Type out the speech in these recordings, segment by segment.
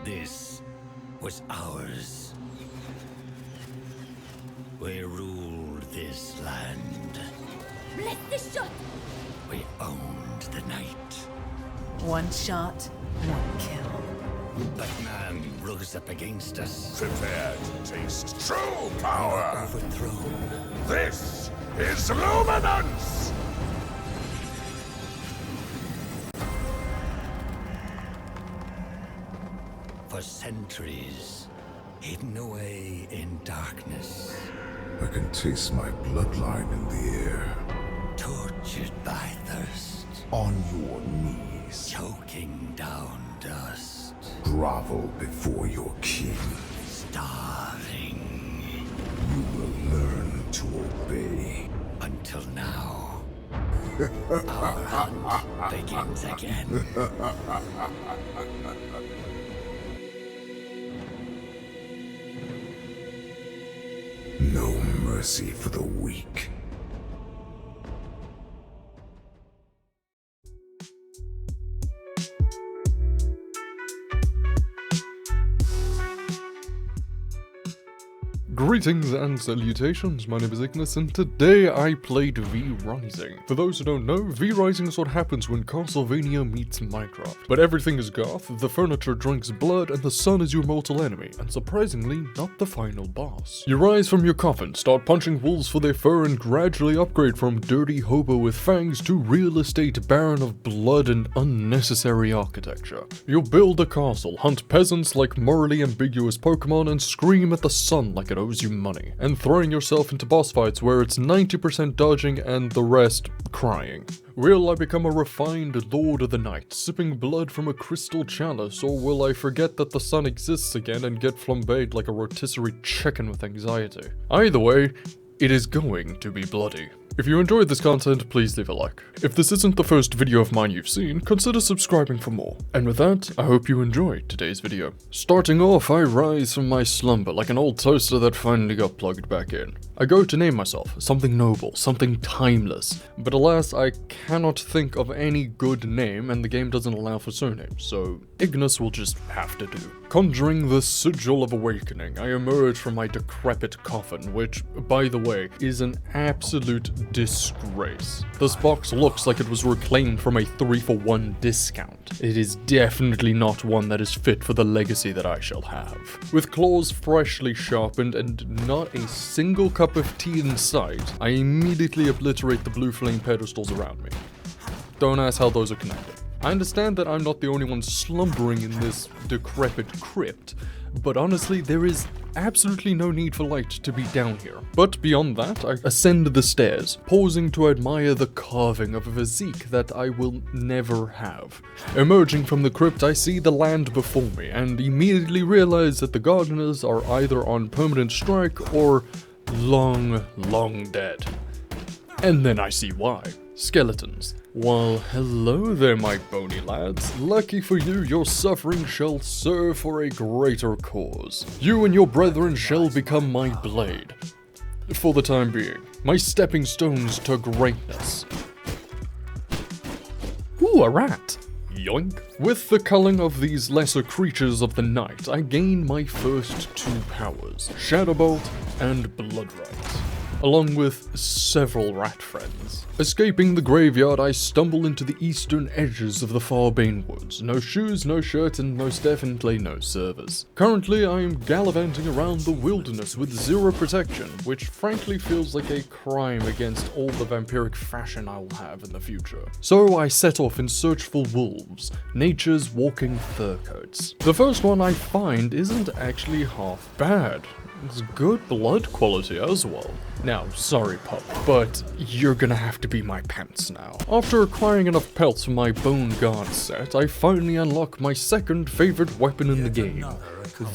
This was ours. We ruled this land. Bless the shot! We owned the night. One shot, one kill. But man rose up against us. Prepare to taste true power. Overthrown. This is luminance. For centuries, hidden away in darkness. I can taste my bloodline in the air. Tortured by thirst. On your knees. Choking down dust. Grovel before your king. Starving. You will learn to obey. Until now. Our hunt begins again. No mercy for the weak. Greetings and salutations, my name is Ignis, and today I played V-Rising. For those who don't know, V-Rising is what happens when Castlevania meets Minecraft. But everything is goth, the furniture drinks blood, and the sun is your mortal enemy, and surprisingly, not the final boss. You rise from your coffin, start punching wolves for their fur, and gradually upgrade from dirty hobo with fangs to real estate baron of blood and unnecessary architecture. You'll build a castle, hunt peasants like morally ambiguous Pokémon, and scream at the sun like it owes you money, and throwing yourself into boss fights where it's 90% dodging and the rest crying. Will I become a refined Lord of the Night, sipping blood from a crystal chalice, or will I forget that the sun exists again and get flambéed like a rotisserie chicken with anxiety? Either way, it is going to be bloody. If you enjoyed this content, please leave a like. If this isn't the first video of mine you've seen, consider subscribing for more. And with that, I hope you enjoyed today's video. Starting off, I rise from my slumber like an old toaster that finally got plugged back in. I go to name myself something noble, something timeless, but alas, I cannot think of any good name and the game doesn't allow for surnames, so Ignis will just have to do. Conjuring the sigil of awakening, I emerge from my decrepit coffin, which, by the way, is an absolute disgrace. This box looks like it was reclaimed from a 3-for-1 discount. It is definitely not one that is fit for the legacy that I shall have. With claws freshly sharpened and not a single cup of tea in sight, I immediately obliterate the blue flame pedestals around me. Don't ask how those are connected. I understand that I'm not the only one slumbering in this decrepit crypt, but honestly, there is absolutely no need for light to be down here. But beyond that, I ascend the stairs, pausing to admire the carving of a physique that I will never have. Emerging from the crypt, I see the land before me, and immediately realize that the gardeners are either on permanent strike or long dead. And then I see why. Skeletons. Well, hello there, my bony lads. Lucky for you, your suffering shall serve for a greater cause. You and your brethren shall become my blade. For the time being, my stepping stones to greatness. Ooh, a rat. Yoink. With the culling of these lesser creatures of the night, I gain my first two powers, Shadowbolt and Bloodright, along with several rat friends. Escaping the graveyard, I stumble into the eastern edges of the Farbane Woods. No shoes, no shirt, and most definitely no service. Currently, I am gallivanting around the wilderness with zero protection, which frankly feels like a crime against all the vampiric fashion I will have in the future. So I set off in search for wolves, nature's walking fur coats. The first one I find isn't actually half bad. It's good blood quality as well. Now, sorry pup, but you're gonna have to be my pants now. After acquiring enough pelts for my Bone Guard set, I finally unlock my second favorite weapon in the game,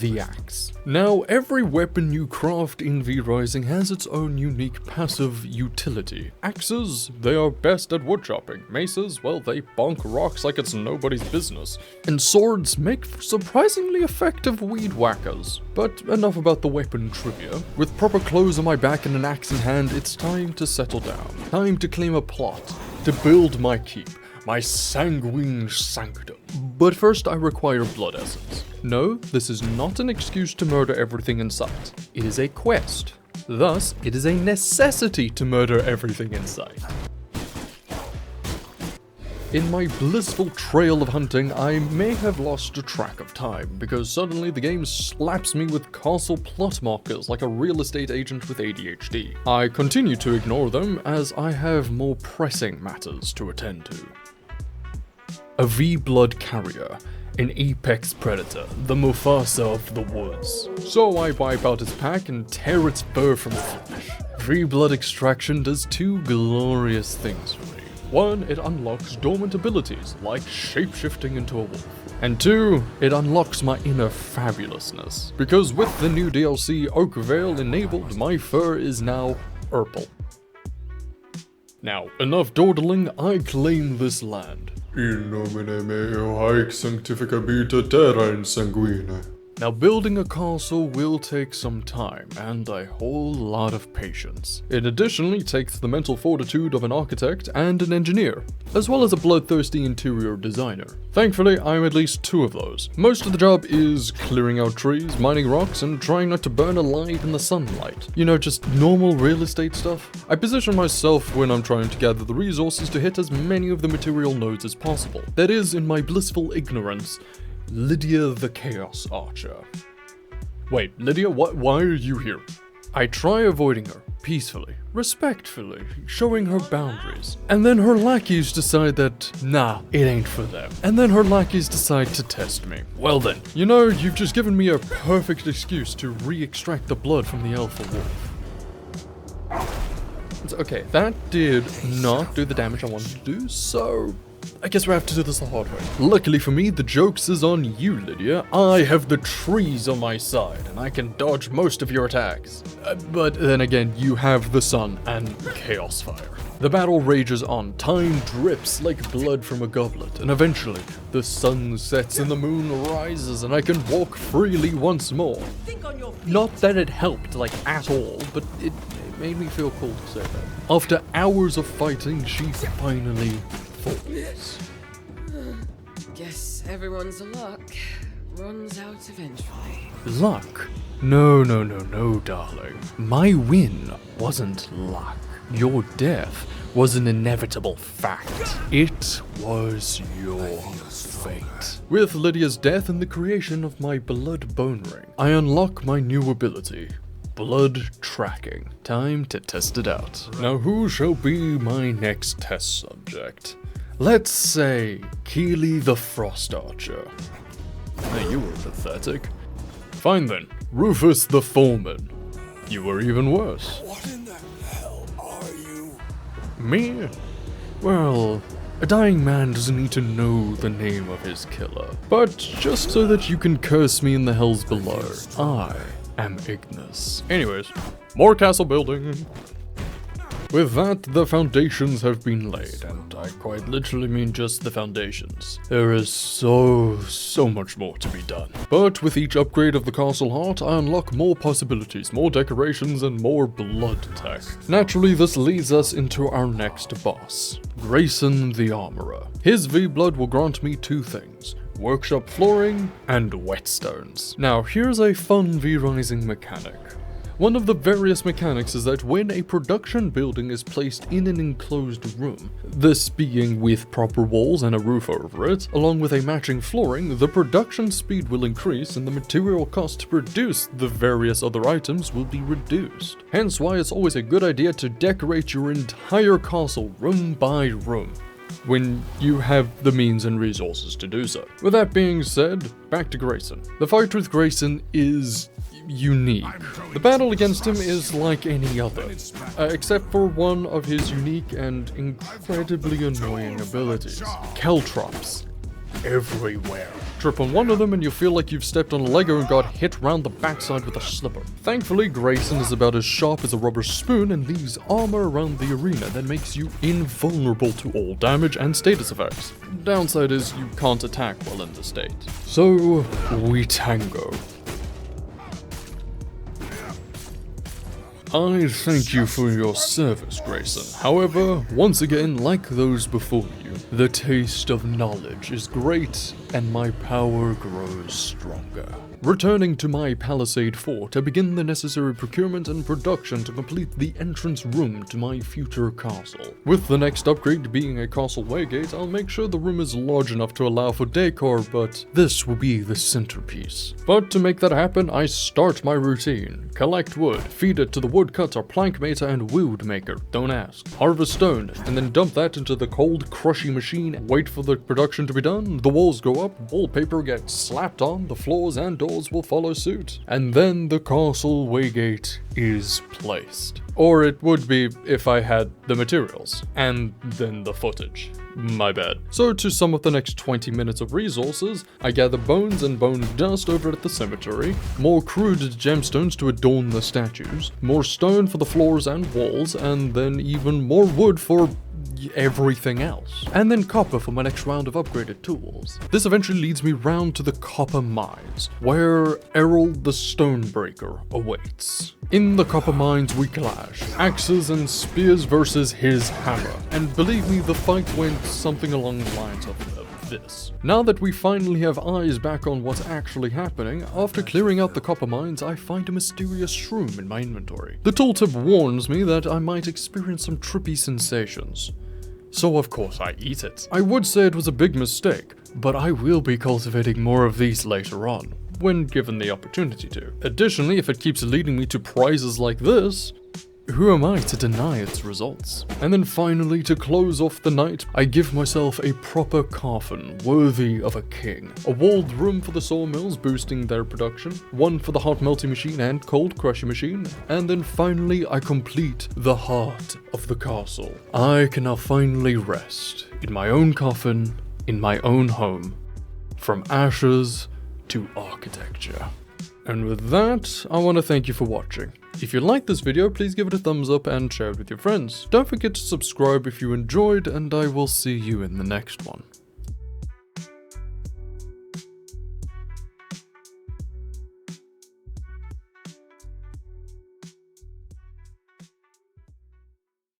the axe. Now, every weapon you craft in V-Rising has its own unique passive utility. Axes, they are best at wood chopping. Maces, well, they bonk rocks like it's nobody's business. And swords make surprisingly effective weed whackers. But enough about the weapon trivia. With proper clothes on my back and an axe in hand, it's time to settle down. Time to claim a plot, to build my keep, my sanguine sanctum. But first I require blood essence. No, this is not an excuse to murder everything in sight. It is a quest. Thus, it is a necessity to murder everything in sight. In my blissful trail of hunting, I may have lost track of time, because suddenly the game slaps me with castle plot markers like a real estate agent with ADHD. I continue to ignore them, as I have more pressing matters to attend to. A V-blood carrier, an apex predator, the Mufasa of the woods. So I wipe out its pack and tear its fur from the flesh. V-blood extraction does two glorious things for me. One, it unlocks dormant abilities, like shapeshifting into a wolf. And two, it unlocks my inner fabulousness. Because with the new DLC Oak Veil enabled, my fur is now purple. Now, enough dawdling, I claim this land. In nomine meo haec sanctifica vita terra in sanguine. Now, building a castle will take some time and a whole lot of patience. It additionally takes the mental fortitude of an architect and an engineer, as well as a bloodthirsty interior designer. Thankfully, I'm at least two of those. Most of the job is clearing out trees, mining rocks, and trying not to burn alive in the sunlight. You know, just normal real estate stuff. I position myself when I'm trying to gather the resources to hit as many of the material nodes as possible. That is, in my blissful ignorance, Lydia the Chaos Archer. Wait, Lydia, why are you here? I try avoiding her, peacefully, respectfully, showing her boundaries. And then her lackeys decide that, nah, it ain't for them. And then her lackeys decide to test me. Well then, you know, you've just given me a perfect excuse to re-extract the blood from the alpha wolf. Okay, that did not do the damage I wanted to do, so I guess we have to do this the hard way. Luckily for me, the joke's is on you, Lydia. I have the trees on my side, and I can dodge most of your attacks. But then again, you have the sun and chaos fire. The battle rages on, time drips like blood from a goblet, and eventually, the sun sets and the moon rises, and I can walk freely once more. Not that it helped, like, at all, but it made me feel cool to say that. After hours of fighting, she finally falls. Guess everyone's luck runs out eventually. Luck? No, darling. My win wasn't luck. Your death was an inevitable fact. It was your fate. With Lydia's death and the creation of my blood bone ring, I unlock my new ability. Blood tracking. Time to test it out. Now who shall be my next test subject? Let's say Keely the Frost Archer. Now you were pathetic. Fine then, Rufus the Foreman. You were even worse. What in the hell are you? Me? Well, a dying man doesn't need to know the name of his killer. But just so that you can curse me in the hells below, I am Ignis. Anyways, more castle building. With that, the foundations have been laid, and I quite literally mean just the foundations. There is so much more to be done. But with each upgrade of the castle heart, I unlock more possibilities, more decorations, and more blood tech. Naturally, this leads us into our next boss, Grayson the Armorer. His V-blood will grant me two things: workshop flooring and whetstones. Now, here's a fun V-Rising mechanic. One of the various mechanics is that when a production building is placed in an enclosed room, this being with proper walls and a roof over it, along with a matching flooring, the production speed will increase and the material cost to produce the various other items will be reduced. Hence why it's always a good idea to decorate your entire castle room by room, when you have the means and resources to do so. With that being said, back to Grayson. The fight with Grayson is unique. The battle against him is like any other, except for one of his unique and incredibly annoying abilities: caltrops. Everywhere. Trip on one of them and you feel like you've stepped on a Lego and got hit round the backside with a slipper. Thankfully, Grayson is about as sharp as a rubber spoon and leaves armor around the arena that makes you invulnerable to all damage and status effects. Downside is you can't attack while in the state. So, we tango. I thank you for your service, Grayson. However, once again, like those before you, the taste of knowledge is great, and my power grows stronger. Returning to my palisade fort, I begin the necessary procurement and production to complete the entrance room to my future castle. With the next upgrade being a castle waygate, I'll make sure the room is large enough to allow for decor, but this will be the centerpiece. But to make that happen, I start my routine. Collect wood, feed it to the woodcutter, plank maker, and wood maker, don't ask. Harvest stone, and then dump that into the cold crushing machine, wait for the production to be done, the walls go up, wallpaper gets slapped on, the floors and doors will follow suit, and then the castle waygate is placed. Or it would be if I had the materials, and then the footage. My bad. So to sum up the next 20 minutes of resources, I gather bones and bone dust over at the cemetery, more crude gemstones to adorn the statues, more stone for the floors and walls, and then even more wood for everything else. And then copper for my next round of upgraded tools. This eventually leads me round to the copper mines, where Errol the Stonebreaker awaits. In the copper mines we clash, axes and spears versus his hammer, and believe me, the fight went something along the lines of this. Now that we finally have eyes back on what's actually happening, after clearing out the copper mines, I find a mysterious shroom in my inventory. The tooltip warns me that I might experience some trippy sensations. So of course I eat it. I would say it was a big mistake, but I will be cultivating more of these later on, when given the opportunity to. Additionally, if it keeps leading me to prizes like this, who am I to deny its results? And then finally, to close off the night, I give myself a proper coffin worthy of a king. A walled room for the sawmills boosting their production, one for the hot melting machine and cold crushing machine, and then finally I complete the heart of the castle. I can now finally rest in my own coffin, in my own home, from ashes to architecture. And with that, I want to thank you for watching. If you liked this video, please give it a thumbs up and share it with your friends. Don't forget to subscribe if you enjoyed, and I will see you in the next one.